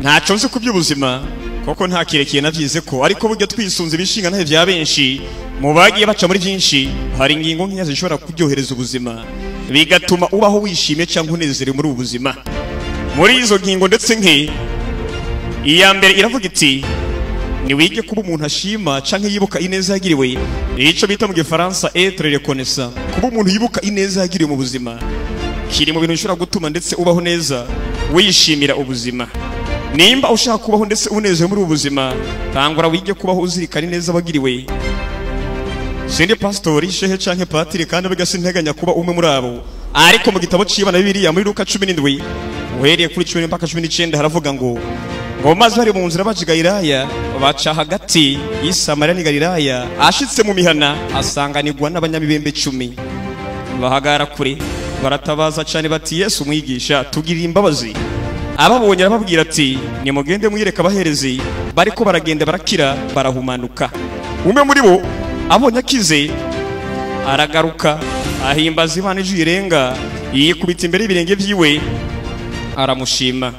ntacyo nzi ku by'ubuzima koko nta kirekire navyize ko, ariko burya twisunze ibishinga ntahe vya benshi mu bagiye baca muri byinshi, hari ingingo nk'iya zishobora kuryohereza ubuzima bigatuma ubaho wishimye cyangwa unezerewe muri ubu buzima. Muri izo ngingo ndetse nke iya mbere iravuga iti ni wige kuba umuntu ashima canke yibuka ineza yagiriwe, ico bita mu gifaransa être reconnaissant. Kuba umuntu yibuka ineza yagiriwe mu buzima kiri mu bintu bishobora gutuma ndetse ubaho neza wishimira ubuzima. Nimba ushaka kubaho ndetse unezerewe muri ubu buzima, tangura wige kubaho uzirikana ineza wagiriwe. Sindi pastori shehe canke patiri kandi bigasi nteganya kuba umwe muri abo, ariko mu gitabo c'Imana Bibiliya muri Luka 17 uhereye kuri 10 mpaka 19 haravuga ngo maze bari mu nzira baje Galilaya, baca hagati y'Isamariya ni Galilaya. Ashitse mu mihana asanganirwa n'abanyabibembe 10 bahagara kure, baratabaza cyane bati Yesu mwigisha tugirira imbabazi. Ababonye arababwira ati nimugende mwireka abaherezi, bariko baragenda barakira barahumanuka. Umwe muri bo abonye akize aragaruka ahimbaza Imana ijwi rirenga, yikubita imbere y'ibirenge vyiwe aramushima.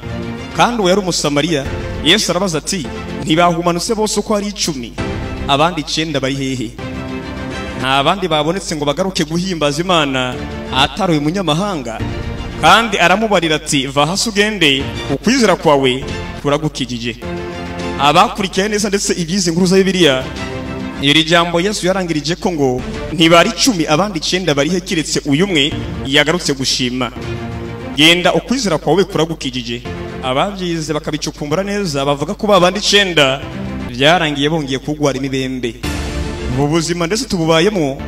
Kandi uwo yari Umusamariya. Yesu arabaza ati ntibahumanutse bose uko ari 10, abandi 9 bari hehe? Nta bandi babonetse ngo bagaruke guhimbaza Imana atari uyu munyamahanga? Kandi aramubarira ati va hasi ugende, ukwizera kwawe kuragukijije. Abakurikiye neza ndetse ibyize inkuru za Bibiliya, iri jambo Yesu yarangirije ko ngo ntibari 10 abandi 9 bari he kiretse uyu umwe yagarutse gushima. Genda ukwizera kwawe kuragukijije. Ababyize bakabicukumbura neza bavuga ko babandi 9 byarangiye bongeye kugwara imibembe. Mu buzima ndetse tububayemo,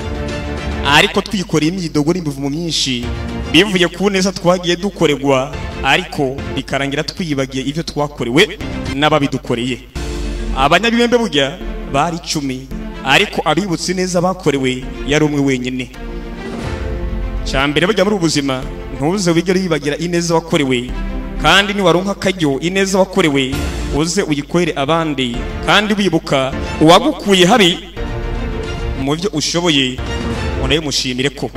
ariko twikoreye imyidogo n'imivumo myinshi bivuye ku neza twagiye dukoregwa, ariko bikarangira twibagiye ivyo twakorewe n'ababidukoreye. Abanyabibembe burya bari 10, ariko abibutse neza bakorewe yari umwe wenyine. Cyambere burya muri ubuzima ntuze wigere yibagira ineza wakorewe, kandi ni waronka akaryo ineza wakorewe uze uyikorere abandi, kandi wibuka uwagukuye habi mu byo ushoboye unaye mushimire ko.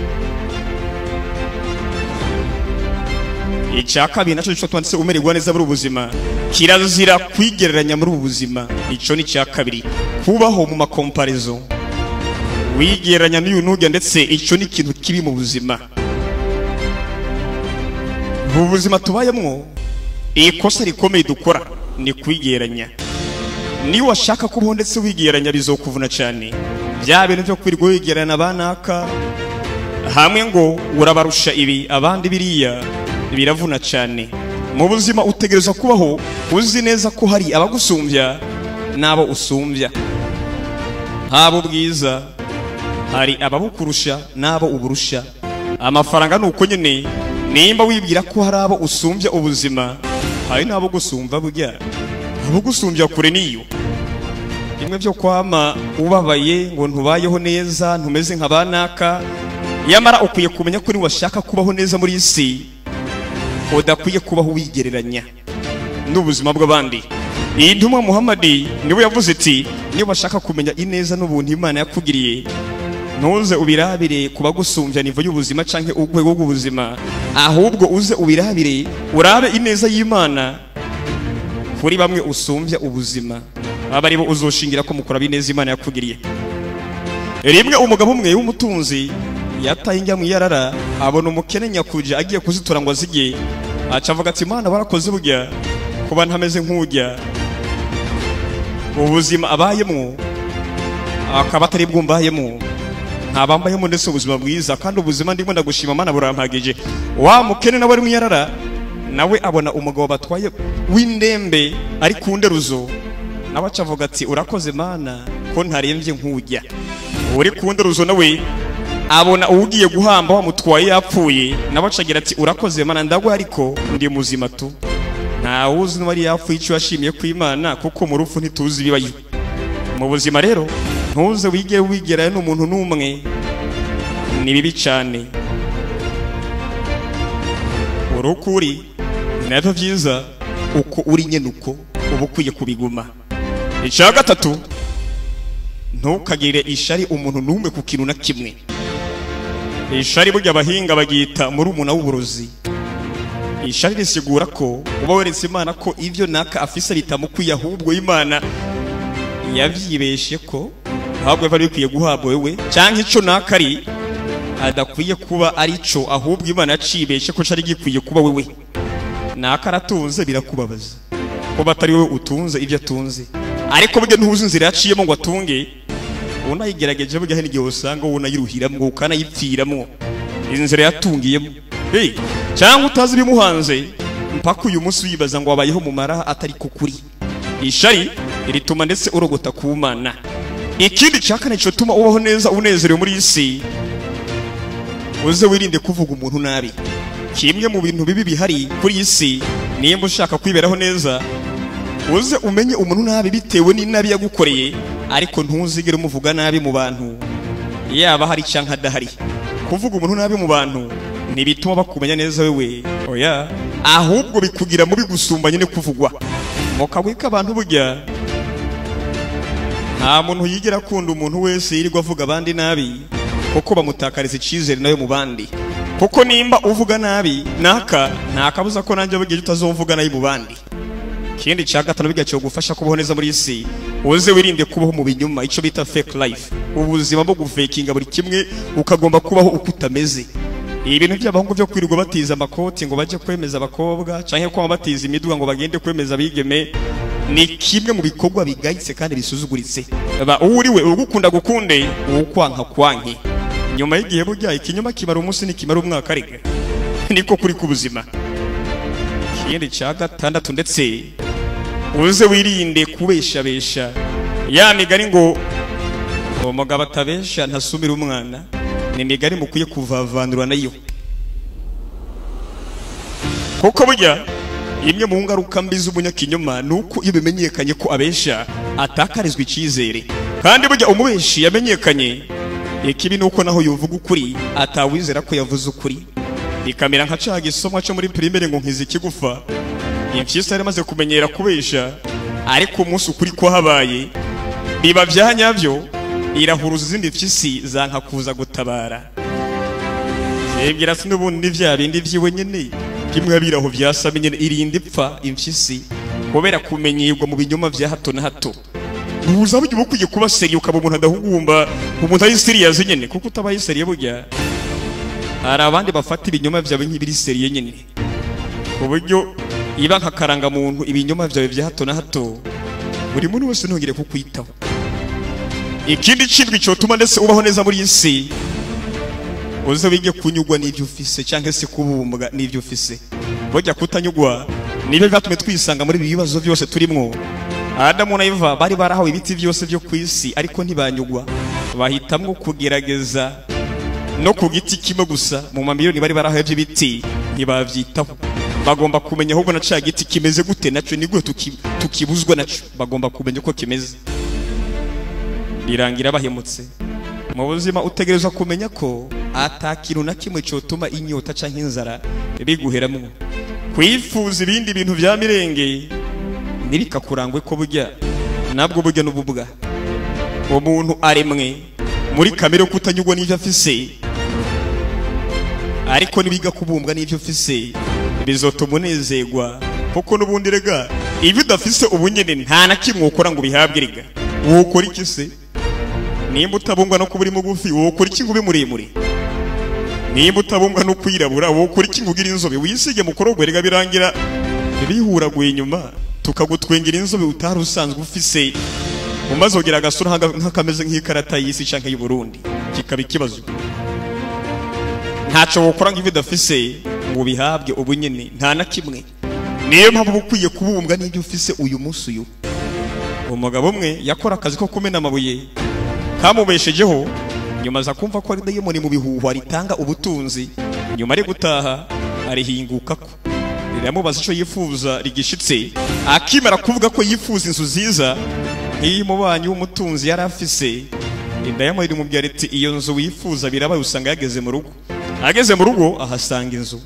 Icyaka binacho cyo twanditse umererwa neza muri ubuzima, kirazira kwigereranya muri ubuzima. Ico ni cya kabiri, kubaho mu makomparizo wigereranya n'uyu n'ujya, ndetse ico ni ikintu kibi mu buzima. Mu buzima tubayemo ikosa rikomeye dukora ni kwigeranya. Ni washaka kubaho ndetse wigeranya bizokuvuna cyane. Bya bintu byo kwirirwa wigerana banaka hamwe ngo urabarusha ibi abandi biriya biravuna cyane. Mu buzima utegereza kubaho uzi neza ko hari abagusumbya nabo usumbya, habo bwiza hari ababukurusha nabo uburusha. Amafaranga nuko nyene, nimba wibwira ko hari abo usumbya ubuzima, hari nabo gusumva burya abo gusumbya kure niyo. Imwe byo kwama ubabaye ngo ntubayeho neza, ntumeze nk'abanaka, yamara ukwiye kumenya ko ni washaka kubaho neza muri isi udakwiye kubaho wigereranya n'ubuzima bw'abandi. Iyi ntumwa Muhammadi niwe yavuze ati niba washaka kumenya ineza n'ubuntu Imana yakugiriye, ntuze ubirabire kuba gusumbya nivo y'ubuzima canke urwego rw'ubuzima, ahubwo uze ubirabire urabe ineza y'Imana kuri bamwe usumbya ubuzima, abari bo uzoshingira ko mukora bineza Imana yakugiriye. Rimwe umugabo umwe w'umutunzi yataye injya mu yarara, abona umukene nyakuja agiye kuzitura ngo azige, acavuga ati Imana barakoze burya kuba ntameze nk'ujya. Ubuzima abayemo akaba atari bwumbayemo, ntabambayemo ndetse ubuzima bwiza, kandi ubuzima ndimo ndagushima Mana burampagije. Wa mukene nawe ari mu yarara, nawe abona umugabo batwaye w'indembe ari ku nderuzo, nawe acavuga ati urakoze Mana ko ntarembye nk'ujya. Uri ku nderuzo nawe abona ugiye guhamba wamutwaye yapfuye, nawe acagira ati urakoze Mana ndagwa ariko ndi muzima tu. Nta uzi n'uwari yapfuye icyo yashimiye ku Imana, kuko mu rupfu ntituzi bibayo. Mu buzima rero ntuze wigere wigerayo n'umuntu n'umwe, ni bibi cyane. Urukuri nabyo byiza uko uri nyene uko uba ukwiye kubiguma. Icya gatatu, ntukagire ishari umuntu n'umwe ku kintu na kimwe. Ishari burya abahinga bagita muri umuna w'uburozi. ishari risigura ko uba weretse Imana ko ivyo naka afise bitamukwiye ahubwo Imana yavyibeshe ko ahubwo bari bikwiye guhabwa wewe canke ico naka ari adakwiye kuba ari co ahubwo Imana yacibeshe ko cari gikwiye kuba wewe. Naka aratunze birakubabaza ko batari wewe utunze ivyo atunze, ariko burya ntuzi inzira yaciyemo ngo atunge. Unayigerageje burya n'igihe usanga unayiruhiramwo ukanayipfiramwo inzira yatungiyemo. Cyangwa utazi bimuhanze mpaka uyu munsi wibaza ngo wabayeho mu maraha atari kukuri. Ishari rituma ndetse urogota ku Mana. Ikindi cyakane cyo tuma ubaho neza unezerewe muri isi, uze wirinde kuvuga umuntu nabi. Kimwe mu bintu bibi bihari kuri isi, nimba ushaka kwiberaho neza uze umenye umuntu nabi bitewe n'inabi yagukoreye, ariko ntuzigere umuvuga nabi mu bantu yaba hari cyangwa adahari. Kuvuga umuntu nabi mu bantu ntibituma bakumenya neza wewe, oya, ahubwo bikugira mubi gusumba nyine kuvugwa. Mukagwika abantu burya nta muntu yigera akunda umuntu wese yirirwa avuga abandi nabi, kuko bamutakariza icyizere nayo mu bandi. Kuko nimba uvuga nabi naka ntakabuza ko nanjye bugiye utazumvuga nayo mu bandi. Kindi cya gatanu bijya cyo gufasha kubaho neza muri isi, uze wirinde kubaho mu binyuma, ico bita fake life. Ubuzima bwo gufakinga buri kimwe ukagomba kubaho uko utameze. Ibintu by'abahungu byo kwirirwa batiza amakoti ngo baje kwemeza abakobwa canke ko batiza imiduga ngo bagende kwemeza bigeme, ni kimwe mu bikorwa bigayitse kandi bisuzuguritse. Ba uriwe ugukunda gukunde ukwanka kwanke. Nyuma y'igihe burya ikinyoma kimara umunsi nikimara umwaka ariko niko kuri kubuzima. Kindi cya gatandatu ndetse uze wirinde kubeshabesha. Ya migari ngo umugabo atabesha ntasumira umwana, ni migari mukwiye kuvavanura nayo. Kuko burya imwe mu ngaruka mbi z'umunyakinyoma nuko iyo bimenyekanye ko abesha atakarizwa icyizere. Kandi burya umubeshi yamenyekanye, ikibi nuko naho yuvuga ukuri atawizera ko yavuze ukuri. Ikamera nka ca gisomwa cyo muri primaire ngo nkizi kigufa. Imfyisi yari maze kumenyera kubesha, ariko umunsi ukuri ko habaye biba byanyavyo, irahuruza izindi mfyisi zanka kuza gutabara. Yebwira se n'ubundi n'ivya bindi vyiwe nyene kimwe abiraho vyasame nyene irinde ipfa imfyisi kubera kumenyerwa mu binyoma vya hato na hato. Ubuza buryo bukwiye kuba seriye ukaba umuntu adahugumba, umuntu ari serious nyene, kuko utabaye seriye burya hari abandi bafata ibinyoma vyawe nk'ibiri seriye nyene, uburyo iba nkakaranga muntu ibinyoma vyawe vya hato na hato buri muntu wese ntongere kukwitaho. Ikindi cindwi cyo tuma ndetse ubaho neza muri isi, uze wige kunyugwa n'ivyo ufise cyangwa se kubumbwa n'ivyo ufise. Burya kutanyugwa nibe byatumye twisanga muri ibibazo byose turimwo. Adamu na Eva bari barahawe ibiti byose byo kwisi, ariko ntibanyugwa. Bahitamwo kugerageza no ku giti kimwe gusa mu mamiliyoni bari barahawe by'ibiti, ntibavyitaho. Bagomba kumenya ahubwo na ca giti kimeze gute, naco ni gute tukibuzwa naco. Bagomba kumenya uko kimeze. Birangira bahemutse. Mu buzima utegerezwa kumenya ko atakintu na kimwe cyotuma inyota canke inzara biguheramwo. Kwifuza ibindi bintu vya mirenge nibikakurangwe ko burya nabwo burya n'ububwa. Umuntu aremwe muri kamere kutanyugwa n'ivyo afise, ariko nibiga kubumbwa n'ivyo afise bizotuma unezerwa. Kuko n'ubundi rega ibyo udafise ubunyene nta na kimwe ukora ngo bihabwe rega. Wokora iki se? Nimba utabungwa no kuburi mugufi wokora iki ngo ube muremure? Nimba utabungwa no kwirabura wokora iki ngo ugire inzobe? Wisige mukorogwe rega birangira bihuraguye inyuma tukagutwengera inzobe utari usanzwe ufise, umazogera agasura nk'akameze nk'ikarata y'isi canke y'u Burundi, kikaba ikibazo. Ntaco wokora ngo ibidafise ngo bihabwe ubunyene nta na kimwe. Niyo mpamvu bukwiye kubumbwa n'ibyo ufise uyu munsi uyu. Umugabo umwe yakora akazi ko kumena amabuye kamubeshejeho, nyuma za kumva ko ari dayimoni mu bihuhwa ritanga ubutunzi, nyuma ari gutaha arihingukako. Riramubaza ico yifuza rigishitse, akimara kuvuga ko yifuza inzu nziza nk'iyi mubanyi w'umutunzi yari afise, indayamoni irimubwira ati iyo nzu wifuza birabaye, usanga yageze mu rugo. Ageze mu rugo ahasanga inzu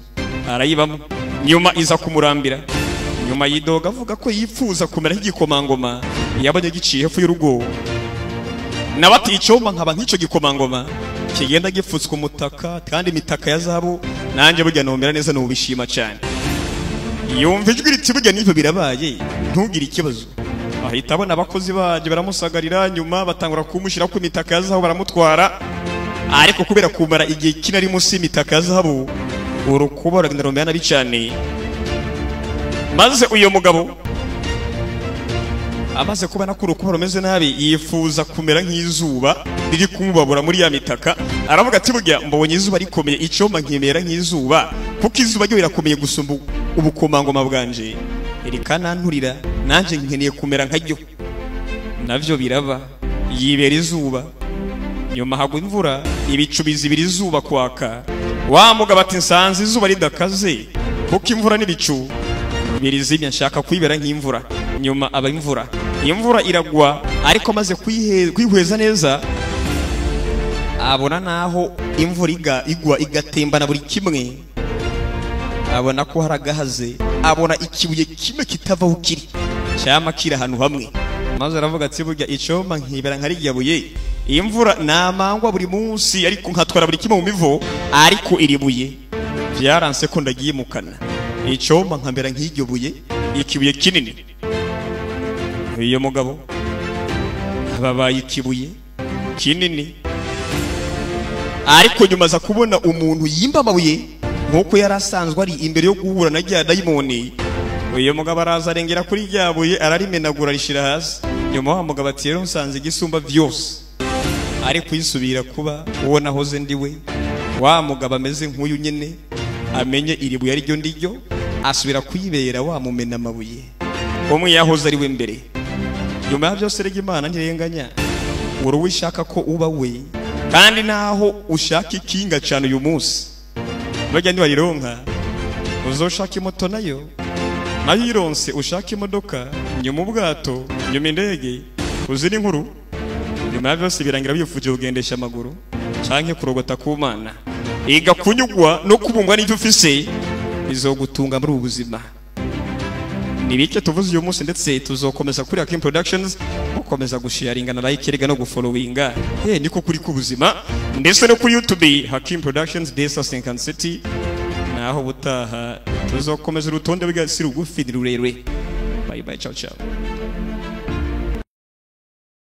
arayibamo, nyuma iza kumurambira. Nyuma yidoga avuga ko yifuza kumera nk'igikomangoma yabonye giciye hepfo y'urugo. Nabati icomba nkaba nk'ico gikomangoma kigenda gipfutswe umutaka kandi imitaka ya zahabu, nanjye burya nomera neza no bishima cyane. yumva ijwi riti burya n'ibyo birabaye ntugire ikibazo. Ahita abona abakozi baje baramusagarira, nyuma batangura kumushyira ku mitaka ya zahabu baramutwara, ariko kubera kumara igihe kinari munsi y'imitaka ya zahabu urukuba ruragenda rumera nabi cyane. Maze uyu mugabo amaze kubona ko urukuba rumeze nabi yifuza kumera nk'izuba riri kumubabura muri ya mitaka. Aravuga ati burya mbonye izuba rikomeye icoma nkimera nk'izuba, kuko izuba ryo rirakomeye gusumba ubukomangoma bwanje, rikananturira nanje nkeneye kumera nkaryo. Navyo biraba, yibera izuba. Nyuma hagwa imvura, ibicu bizibira izuba kwaka. Wa mugabo ati nsanze izuba ridakaze, kuko imvura n'ibicu birizimya, nshaka kwibera nk'imvura. Nyuma aba imvura iragwa, ariko amaze kwihweza neza abona naho imvura igwa igatembana buri kimwe, abona ko haragahaze, abona ikibuye kimwe kitavaho kiri cyama kiri ahantu hamwe. Maze aravuga ati burya icoma nkibera nkariya buye, imvura namangwa buri munsi ariko nkatwara buri kimwe mu mivo, ariko iri buye byaranse ko ndagiye mukana. Icoma nkambera nk'iryo buye, ikibuye kinini. Uyu mugabo ababaye ikibuye kinini, ariko nyuma za kubona umuntu yimba amabuye nkuko yari asanzwe ari imbere yo guhura na rya dayimoni. Uyu mugabo araza arengera kuri rya buye ararimenagura rishira hasi. Nyuma wa mugabo ati rero nsanze igisumba byose, ariko yisubira kuba uwo nahoze ndiwe. Wa mugabo ameze nk'uyu nyene amenye iri buye ariryo ndiryo, asubira kwibera wa mumena amabuye umwe yahoze ari we mbere. Nyuma ya byose rega Imana ntirenganya, uruwe ishaka ko uba we, kandi naho ushaka ikinga cyane uyu munsi bajya nibarironka uzoshaka imoto nayo ironse, ushaka imodoka, nyuma ubwato, nyuma indege, uzira inkuru. Nyuma ya byose birangira bifuje kugendesha amaguru canke kurogota ku Mana. Iga kunyugwa no kubungwa n'ibyo ufise bizogutunga muri ubuzima. Nibike tuvuze uyu munsi, ndetse tuzokomeza kuri Hakim Productions, gukomeza gusharinga na like rega no gufollowinga. Niko kuri kubuzima, ndetse no kuri YouTube Hakim Productions Desa 50 City. Naho butaha tuzokomeza urutonde bwa sirugufi rurerure. Bye bye, ciao ciao.